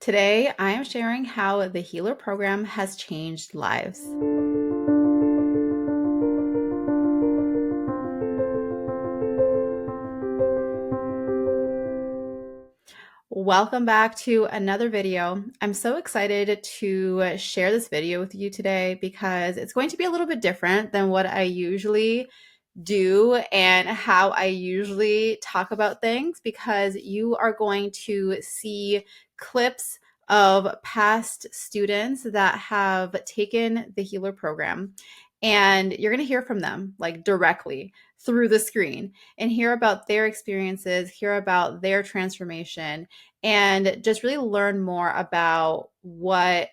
Today, I am sharing how the Healer program has changed lives. Welcome back to another video. I'm so excited to share this video with you today because it's going to be a little bit different than what I usually do and how I usually talk about things, because you are going to see clips of past students that have taken the Healer program, and you're going to hear from them like directly through the screen and hear about their experiences, hear about their transformation, and just really learn more about what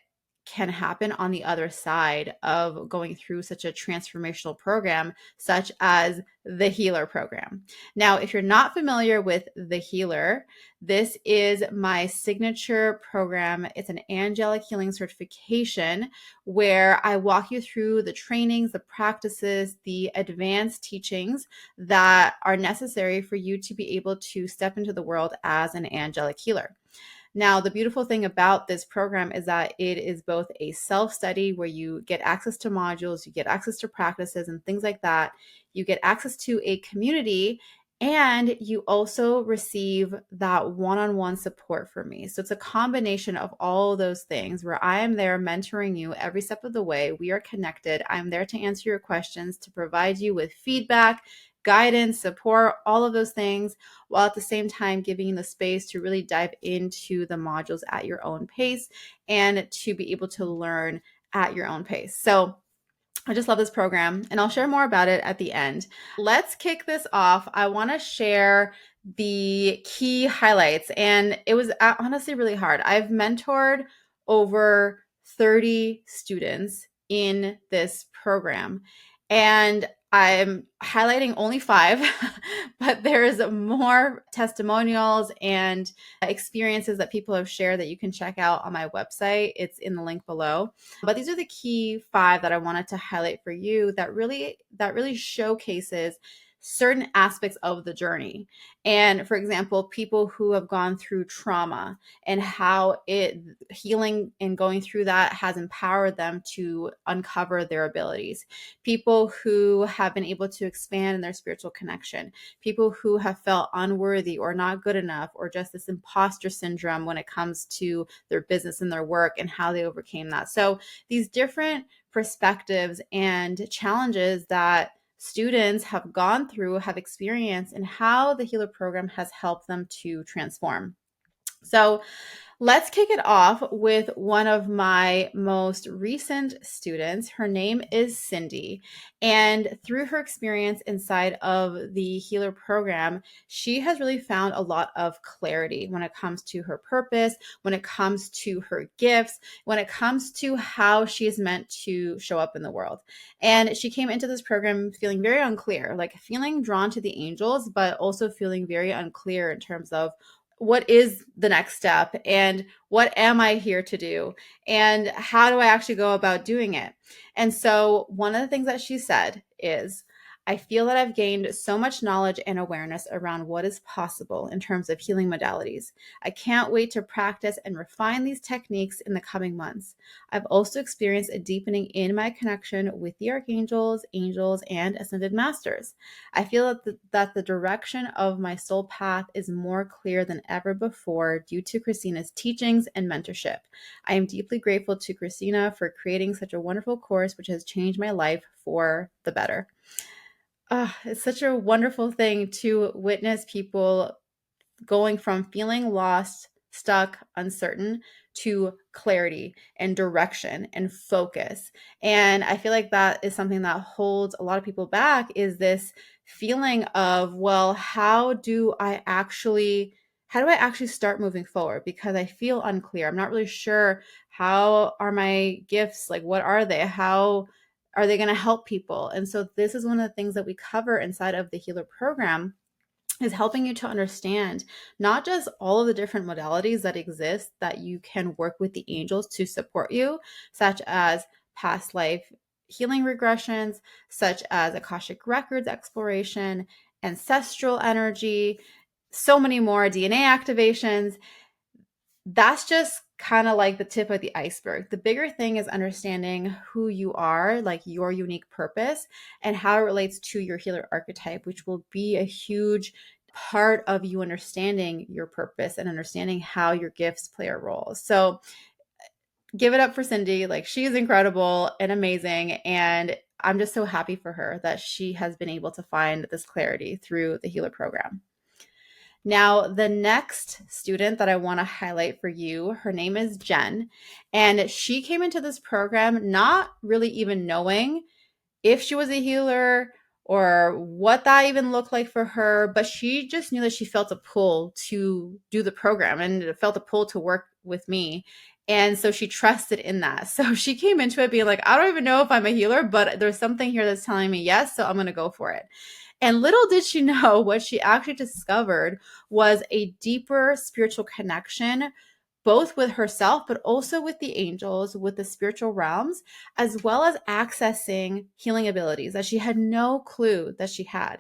can happen on the other side of going through such a transformational program such as the Healer program. Now, if you're not familiar with the Healer, this is my signature program. It's an angelic healing certification where I walk you through the trainings, the practices, the advanced teachings that are necessary for you to be able to step into the world as an angelic healer. Now, the beautiful thing about this program is that it is both a self-study where you get access to modules, you get access to practices and things like that. You get access to a community, and you also receive that one-on-one support from me. So it's a combination of all those things where I am there mentoring you every step of the way. We are connected. I'm there to answer your questions, to provide you with feedback, guidance, support, all of those things, while at the same time giving you the space to really dive into the modules at your own pace and to be able to learn at your own pace. So I just love this program, and I'll share more about it at the end. Let's kick this off. I want to share the key highlights, and it was honestly really hard. I've mentored over 30 students in this program, and I'm highlighting only 5, but there's more testimonials and experiences that people have shared that you can check out on my website. It's in the link below. But these are the key 5 that I wanted to highlight for you that really showcases certain aspects of the journey. And for example, people who have gone through trauma and how healing and going through that has empowered them to uncover their abilities. People who have been able to expand in their spiritual connection. People who have felt unworthy or not good enough, or just this imposter syndrome when it comes to their business and their work, and how they overcame that. So these different perspectives and challenges that students have gone through, have experienced, and how the Healer program has helped them to transform. So let's kick it off with one of my most recent students. Her name is Cindy. And through her experience inside of the Healer program, she has really found a lot of clarity when it comes to her purpose, when it comes to her gifts, when it comes to how she is meant to show up in the world. And she came into this program feeling very unclear, like feeling drawn to the angels, but also feeling very unclear in terms of what is the next step and what am I here to do and how do I actually go about doing it. And so one of the things that she said is, I feel that I've gained so much knowledge and awareness around what is possible in terms of healing modalities. I can't wait to practice and refine these techniques in the coming months. I've also experienced a deepening in my connection with the archangels, angels, and ascended masters. I feel that the direction of my soul path is more clear than ever before due to Christina's teachings and mentorship. I am deeply grateful to Cristina for creating such a wonderful course, which has changed my life for the better. It's such a wonderful thing to witness people going from feeling lost, stuck, uncertain to clarity and direction and focus. And I feel like that is something that holds a lot of people back, is this feeling of, well, how do I actually start moving forward? Because I feel unclear. I'm not really sure, how are my gifts, like what are they? How are they going to help people? And so this is one of the things that we cover inside of the Healer program, is helping you to understand not just all of the different modalities that exist that you can work with the angels to support you, such as past life healing regressions, such as Akashic records exploration, ancestral energy, so many more, DNA activations. That's just kind of like the tip of the iceberg. The bigger thing is understanding who you are, like your unique purpose, and how it relates to your healer archetype, which will be a huge part of you understanding your purpose and understanding how your gifts play a role. So give it up for Cindy. Like, she is incredible and amazing. And I'm just so happy for her that she has been able to find this clarity through the healer program. Now, the next student that I want to highlight for you, her name is Jen, and she came into this program not really even knowing if she was a healer or what that even looked like for her, but she just knew that she felt a pull to do the program and felt a pull to work with me. And so she trusted in that. So she came into it being like, I don't even know if I'm a healer, but there's something here that's telling me yes, so I'm going to go for it. And little did she know, what she actually discovered was a deeper spiritual connection, both with herself, but also with the angels, with the spiritual realms, as well as accessing healing abilities that she had no clue that she had.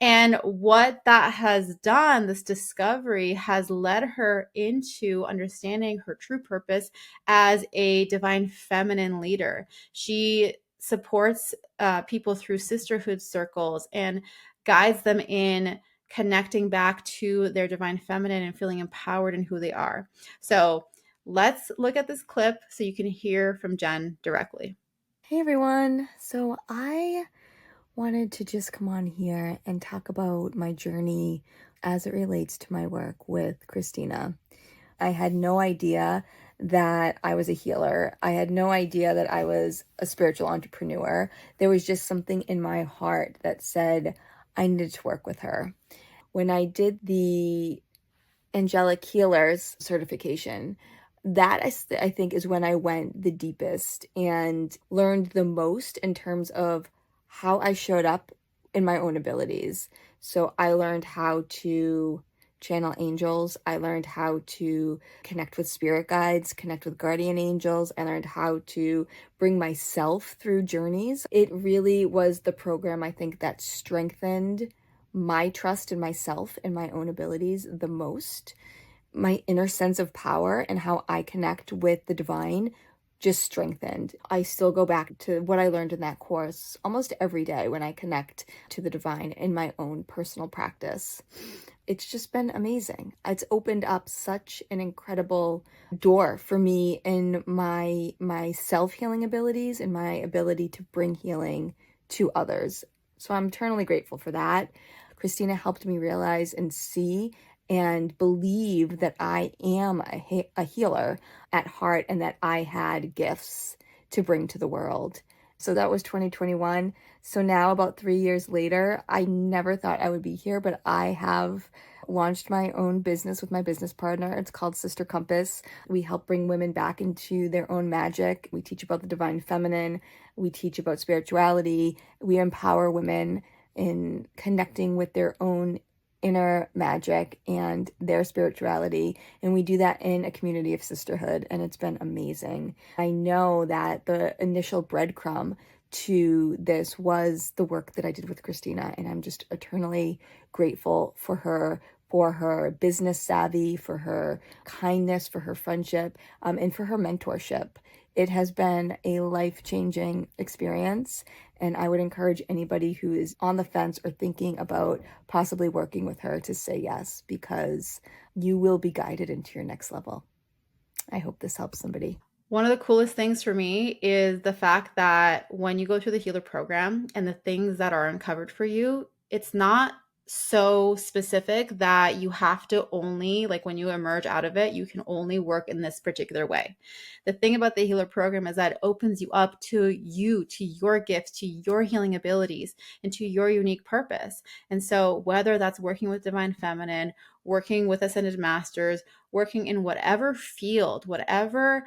And what that has done, this discovery, has led her into understanding her true purpose as a divine feminine leader. She supports people through sisterhood circles and guides them in connecting back to their divine feminine and feeling empowered in who they are. So let's look at this clip so you can hear from Jen directly. Hey everyone. So I wanted to just come on here and talk about my journey as it relates to my work with Cristina. I had no idea that I was a healer. I had no idea that I was a spiritual entrepreneur. There was just something in my heart that said I needed to work with her. When I did the angelic healers certification, that I think is when I went the deepest and learned the most in terms of how I showed up in my own abilities. So I learned how to channel angels. I learned how to connect with spirit guides, connect with guardian angels. I learned how to bring myself through journeys. It really was the program, I think, that strengthened my trust in myself and my own abilities the most. My inner sense of power and how I connect with the divine just strengthened. I still go back to what I learned in that course almost every day when I connect to the divine in my own personal practice. It's just been amazing. It's opened up such an incredible door for me in my self-healing abilities and my ability to bring healing to others. So I'm eternally grateful for that. Cristina helped me realize and see and believe that I am a healer at heart and that I had gifts to bring to the world. So that was 2021. So now, about 3 years later, I never thought I would be here, but I have launched my own business with my business partner. It's called Sister Compass. We help bring women back into their own magic. We teach about the divine feminine. We teach about spirituality. We empower women in connecting with their own inner magic and their spirituality. And we do that in a community of sisterhood, and it's been amazing. I know that the initial breadcrumb to this was the work that I did with Cristina, and I'm just eternally grateful for her business savvy, for her kindness, for her friendship, and for her mentorship. It has been a life-changing experience, and I would encourage anybody who is on the fence or thinking about possibly working with her to say yes, because you will be guided into your next level. I hope this helps somebody. One of the coolest things for me is the fact that when you go through the healer program and the things that are uncovered for you, it's not so specific that you have to only, like when you emerge out of it, you can only work in this particular way. The thing about the healer program is that it opens you up to you, to your gifts, to your healing abilities, and to your unique purpose. And so, whether that's working with Divine Feminine, working with Ascended Masters, working in whatever field, whatever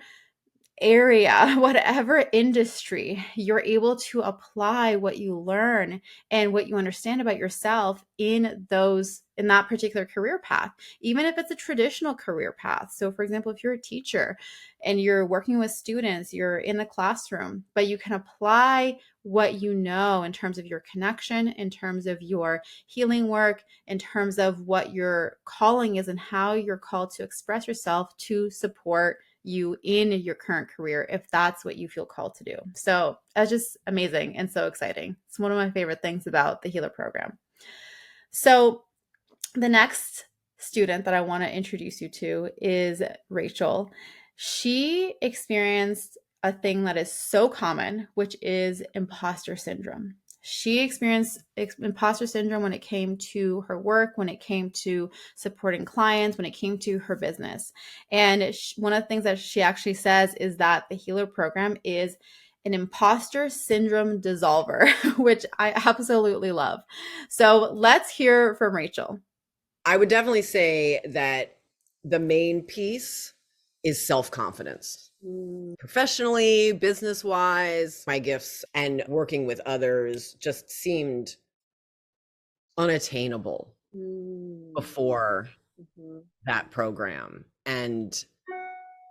area, whatever industry, you're able to apply what you learn and what you understand about yourself in that particular career path, even if it's a traditional career path. So for example, if you're a teacher and you're working with students, you're in the classroom, but you can apply what you know in terms of your connection, in terms of your healing work, in terms of what your calling is and how you're called to express yourself to support you in your current career if that's what you feel called to do. So that's just amazing and so exciting. It's one of my favorite things about the Healer program. So the next student that I want to introduce you to is Rachel. She experienced a thing that is so common, which is imposter syndrome. She experienced imposter syndrome when it came to her work, when it came to supporting clients, when it came to her business. And one of the things that she actually says is that the Healer program is an imposter syndrome dissolver, which I absolutely love. So let's hear from Rachel. I would definitely say that the main piece is self-confidence. Professionally, business-wise, my gifts and working with others just seemed unattainable before that program. And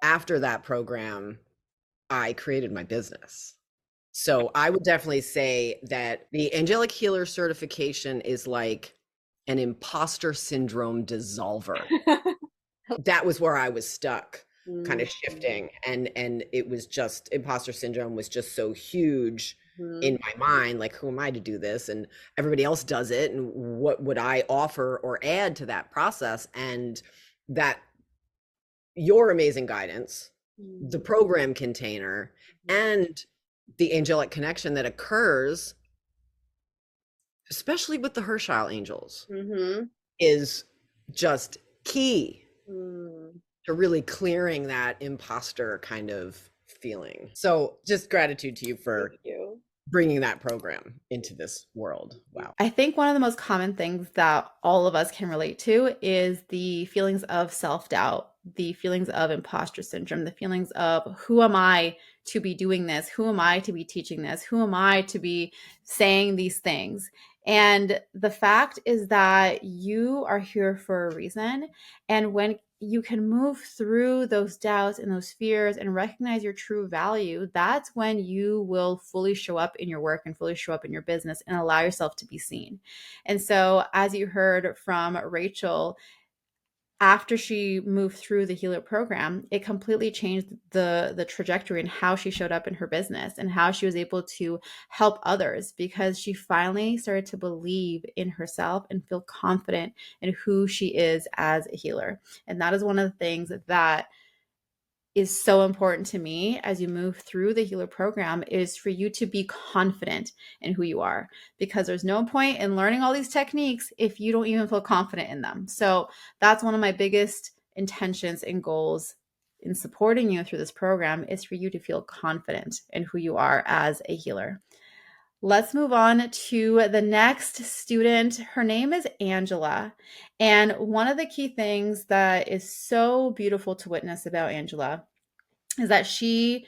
after that program, I created my business. So I would definitely say that the angelic healer certification is like an imposter syndrome dissolver. That was where I was stuck, kind of shifting. And it was just imposter syndrome was just so huge in my mind. Like, who am I to do this? And everybody else does it. And what would I offer or add to that process? And that your amazing guidance, the program container, and the angelic connection that occurs, especially with the Herschel angels, is just key to really clearing that imposter kind of feeling. So just gratitude to you for bringing that program into this world. Wow. I think one of the most common things that all of us can relate to is the feelings of self-doubt, the feelings of imposter syndrome, the feelings of who am I to be doing this? Who am I to be teaching this? Who am I to be saying these things? And the fact is that you are here for a reason. And when you can move through those doubts and those fears and recognize your true value, that's when you will fully show up in your work and fully show up in your business and allow yourself to be seen. And so, as you heard from Rachel, after she moved through the Healer program, it completely changed the trajectory and how she showed up in her business and how she was able to help others, because she finally started to believe in herself and feel confident in who she is as a healer. And that is one of the things that is so important to me as you move through the Healer program, is for you to be confident in who you are, because there's no point in learning all these techniques if you don't even feel confident in them. So that's one of my biggest intentions and goals in supporting you through this program, is for you to feel confident in who you are as a healer. Let's move on to the next student. Her name is Angela. And one of the key things that is so beautiful to witness about Angela is that she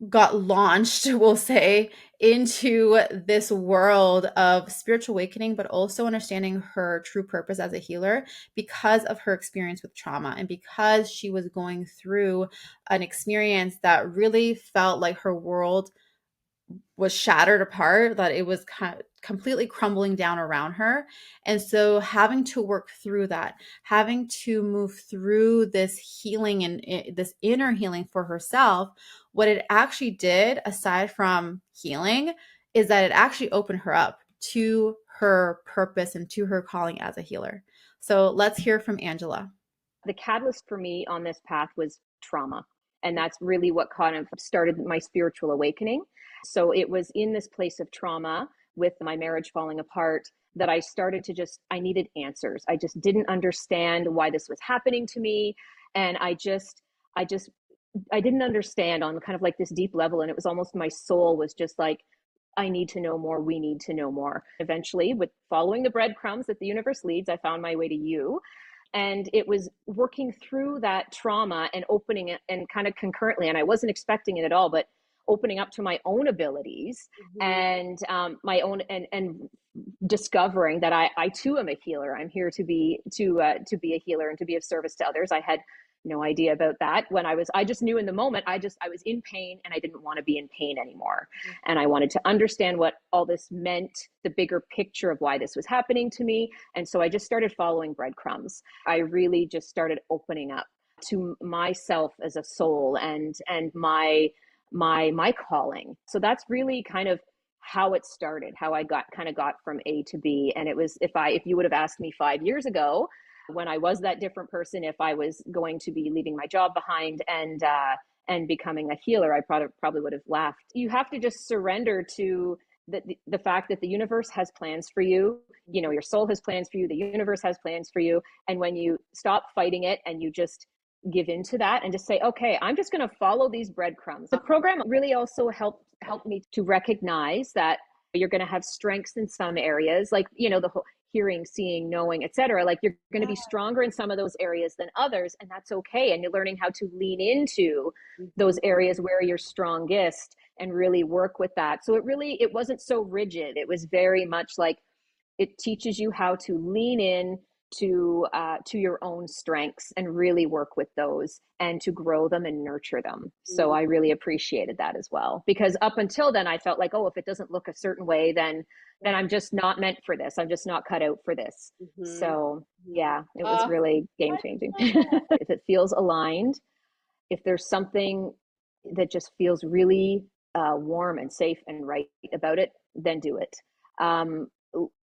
got launched, we'll say, into this world of spiritual awakening, but also understanding her true purpose as a healer because of her experience with trauma, and because she was going through an experience that really felt like her world was shattered apart, that it was completely crumbling down around her. And so having to work through that, having to move through this healing and this inner healing for herself, what it actually did, aside from healing, is that it actually opened her up to her purpose and to her calling as a healer. So let's hear from Angela. The catalyst for me on this path was trauma. And that's really what kind of started my spiritual awakening. So it was in this place of trauma, with my marriage falling apart, that I started to I needed answers. I just didn't understand why this was happening to me. And I didn't understand on kind of like this deep level. And it was almost my soul was just like, I need to know more. We need to know more. Eventually, with following the breadcrumbs that the universe leads, I found my way to you. And it was working through that trauma and opening it, and kind of concurrently, and I wasn't expecting it at all, but opening up to my own abilities, and my own, and discovering that I too am a healer. I'm here to be a healer and to be of service to others. I had no idea about that when I just knew in the moment. I was in pain, and I didn't want to be in pain anymore. And I wanted to understand what all this meant, the bigger picture of why this was happening to me. And so I just started following breadcrumbs. I really just started opening up. to myself as a soul and my calling. So that's really kind of how it started, how I got from A to B. And it was, if you would have asked me 5 years ago, when I was that different person, if I was going to be leaving my job behind and becoming a healer, I probably would have laughed. You have to just surrender to the fact that the universe has plans for you. You know, your soul has plans for you. The universe has plans for you. And when you stop fighting it and you just give into that and just say, okay, I'm just going to follow these breadcrumbs. The program really also helped me to recognize that you're going to have strengths in some areas, like, you know, the whole hearing, seeing, knowing, etc. Like, you're going to be stronger in some of those areas than others, and that's okay. And you're learning how to lean into those areas where you're strongest and really work with that. So it wasn't so rigid. It was very much like, it teaches you how to lean in to your own strengths and really work with those and to grow them and nurture them. So I really appreciated that as well, because up until then I felt like, oh, if it doesn't look a certain way, then I'm just not meant for this. I'm just not cut out for this. So yeah, it was really game changing. If it feels aligned, if there's something that just feels really warm and safe and right about it, then do it.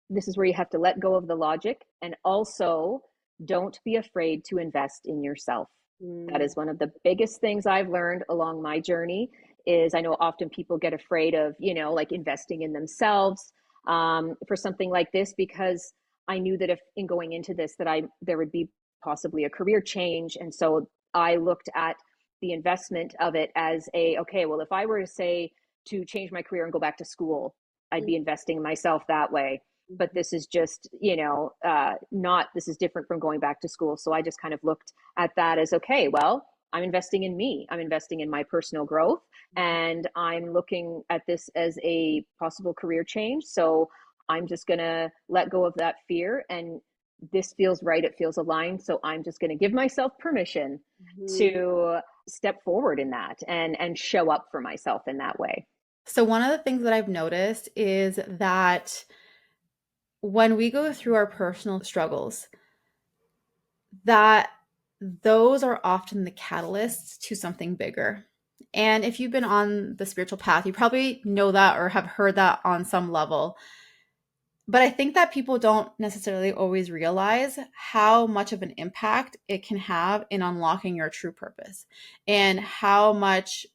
This is where you have to let go of the logic, and also don't be afraid to invest in yourself. That is one of the biggest things I've learned along my journey. Is, I know often people get afraid of, you know, like investing in themselves for something like this, because I knew that if in going into this that there would be possibly a career change. And so I looked at the investment of it as okay, well, if I were to say to change my career and go back to school, I'd be investing in myself that way. But this is just, you know, this is different from going back to school. So I just kind of looked at that as, okay, well, I'm investing in me. I'm investing in my personal growth, and I'm looking at this as a possible career change. So I'm just going to let go of that fear, and this feels right. It feels aligned. So I'm just going to give myself permission to step forward in that and show up for myself in that way. So one of the things that I've noticed is that when we go through our personal struggles, that those are often the catalysts to something bigger. And if you've been on the spiritual path, you probably know that or have heard that on some level. But I think that people don't necessarily always realize how much of an impact it can have in unlocking your true purpose, and how much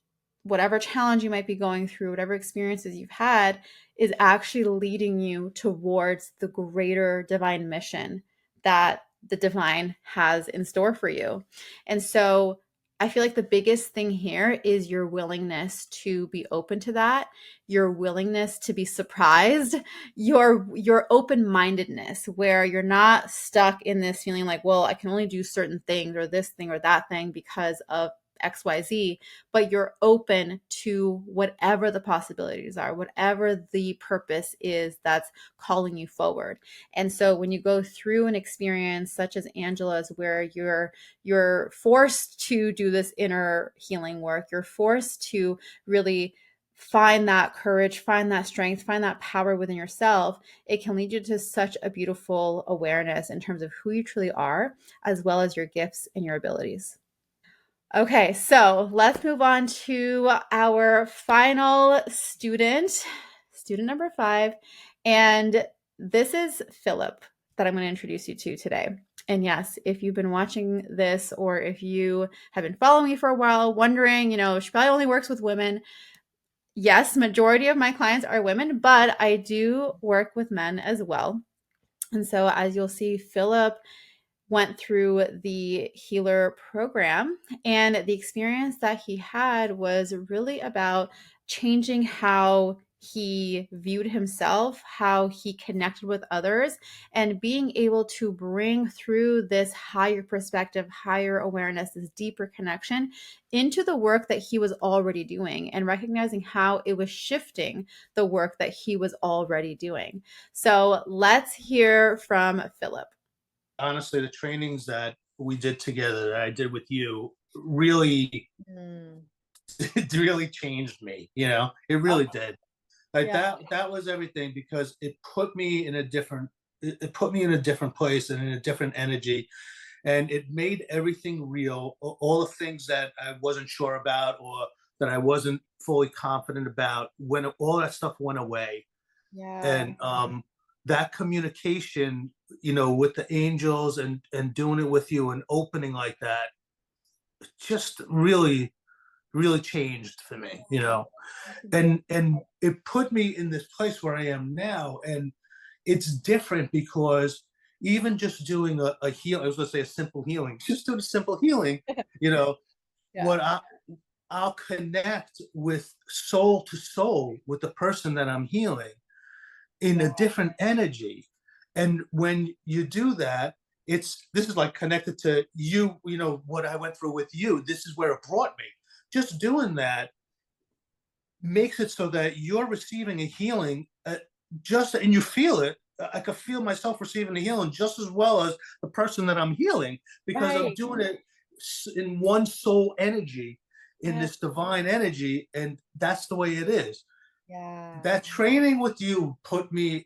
whatever challenge you might be going through, whatever experiences you've had, is actually leading you towards the greater divine mission that the divine has in store for you. And so I feel like the biggest thing here is your willingness to be open to that, your willingness to be surprised, your open-mindedness, where you're not stuck in this feeling like, well, I can only do certain things or this thing or that thing because of XYZ, but you're open to whatever the possibilities are, whatever the purpose is that's calling you forward. And so when you go through an experience such as Angela's, where you're forced to do this inner healing work, you're forced to really find that courage, find that strength, find that power within yourself, it can lead you to such a beautiful awareness in terms of who you truly are, as well as your gifts and your abilities. Okay, so let's move on to our final student number 5. And this is Philip that I'm going to introduce you to today. And yes, if you've been watching this, or if you have been following me for a while, wondering, you know, she probably only works with women. Yes, majority of my clients are women, but I do work with men as well. And so as you'll see, Philip went through the healer program, and the experience that he had was really about changing how he viewed himself, how he connected with others, and being able to bring through this higher perspective, higher awareness, this deeper connection into the work that he was already doing, and recognizing how it was shifting the work that he was already doing. So let's hear from Philip. Honestly, the trainings that we did together, that I did with you, really it really changed me. You know, it really did. Like that was everything, because it put me in a different place and in a different energy. and it made everything real. All the things that I wasn't sure about or that I wasn't fully confident about, when all that stuff went away. Yeah. And that communication, with the angels and doing it with you and opening like that, just really, really changed for me, and it put me in this place where I am now. And it's different because even just doing a heal, I was going to say a simple healing, just doing a simple healing, you know, Yeah. what I'll connect with soul to soul with the person that I'm healing in a different energy. And when you do that, this is like connected to you, what I went through with you. This is where it brought me. Just doing that makes it so that you're receiving a healing, and you feel it. I could feel myself receiving the healing just as well as the person that I'm healing, because I'm Right. doing it in one soul energy, in Yeah. this divine energy, and that's the way it is. Yeah. That training with you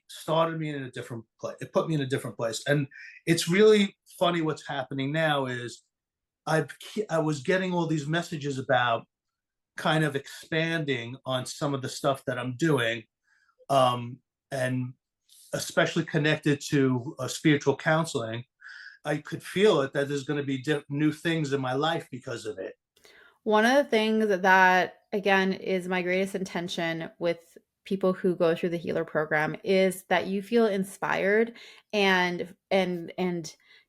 started me in a different place. It put me in a different place, and it's really funny what's happening now is I was getting all these messages about kind of expanding on some of the stuff that I'm doing, and especially connected to spiritual counseling. I could feel it that there's going to be new things in my life because of it. One of the things that, again, is my greatest intention with people who go through the healer program is that you feel inspired and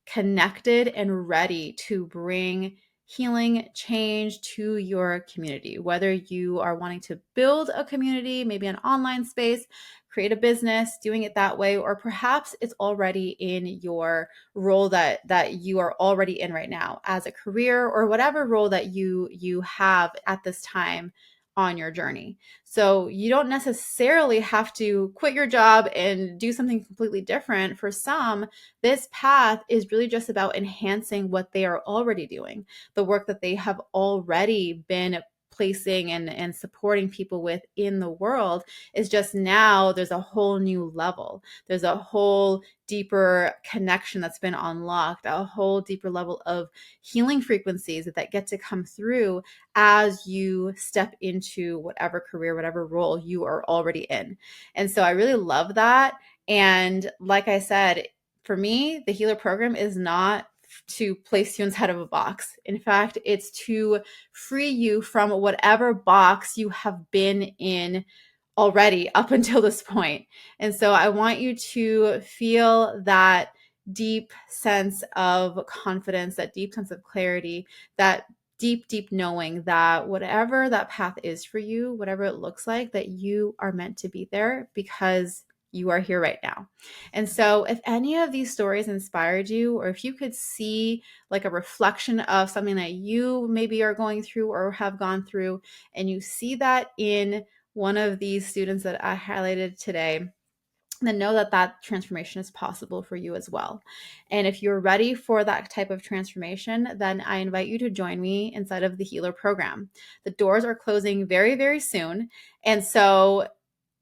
connected and ready to bring healing change to your community. Whether you are wanting to build a community, maybe an online space, create a business, doing it that way, or perhaps it's already in your role that you are already in right now as a career, or whatever role that you have at this time on your journey. So you don't necessarily have to quit your job and do something completely different. For some, this path is really just about enhancing what they are already doing, the work that they have already been placing and supporting people with in the world. Is just now there's a whole new level. There's a whole deeper connection that's been unlocked, a whole deeper level of healing frequencies that get to come through as you step into whatever career, whatever role you are already in. And so I really love that. And like I said, for me, the healer program is not to place you inside of a box. In fact, it's to free you from whatever box you have been in already up until this point. And so I want you to feel that deep sense of confidence, that deep sense of clarity, that deep knowing that whatever that path is for you, whatever it looks like, that you are meant to be there because you are here right now. And so if any of these stories inspired you, or if you could see like a reflection of something that you maybe are going through or have gone through, and you see that in one of these students that I highlighted today, then know that that transformation is possible for you as well. And if you're ready for that type of transformation, then I invite you to join me inside of the Healer program. The doors are closing very, very soon. And so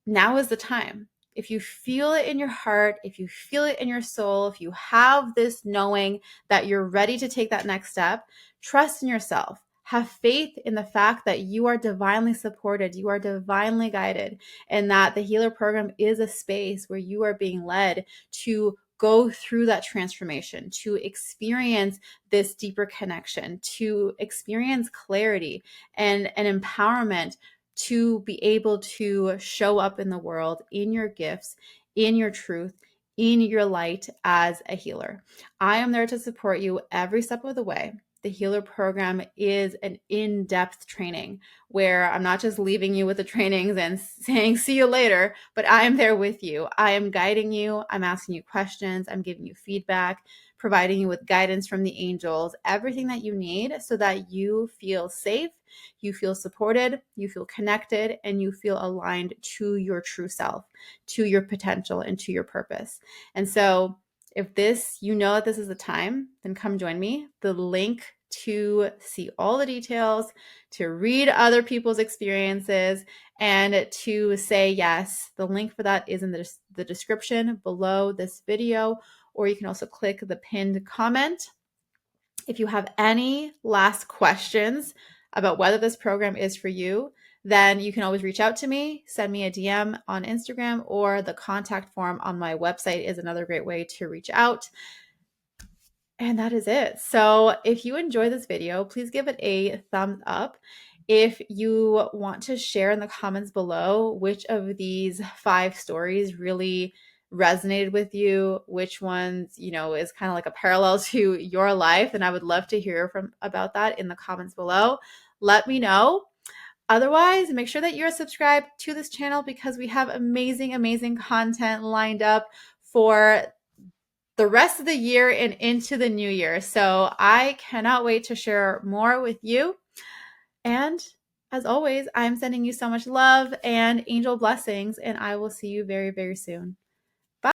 now is the time. If you feel it in your heart, if you feel it in your soul, if you have this knowing that you're ready to take that next step, trust in yourself. Have faith in the fact that you are divinely supported, you are divinely guided, and that the healer program is a space where you are being led to go through that transformation, to experience this deeper connection, to experience clarity and empowerment, to be able to show up in the world in your gifts, in your truth, in your light as a healer. I am there to support you every step of the way. The healer program is an in-depth training where I'm not just leaving you with the trainings and saying, see you later, but I am there with you. I am guiding you. I'm asking you questions. I'm giving you feedback, providing you with guidance from the angels, everything that you need so that you feel safe, you feel supported, you feel connected, and you feel aligned to your true self, to your potential, and to your purpose. And so if you know that this is the time, then come join me. The link to see all the details, to read other people's experiences, and to say yes, the link for that is in the description below this video, or you can also click the pinned comment If you have any last questions about whether this program is for you, then you can always reach out to me, send me a DM on Instagram, or the contact form on my website is another great way to reach out. And that is it. So if you enjoy this video, please give it a thumbs up. If you want to share in the comments below which of these 5 stories really resonated with you, which ones, is kind of like a parallel to your life, and I would love to hear about that in the comments below. Let me know. Otherwise, make sure that you're subscribed to this channel because we have amazing content lined up for the rest of the year and into the new year. So I cannot wait to share more with you. And as always, I'm sending you so much love and angel blessings, and I will see you very soon.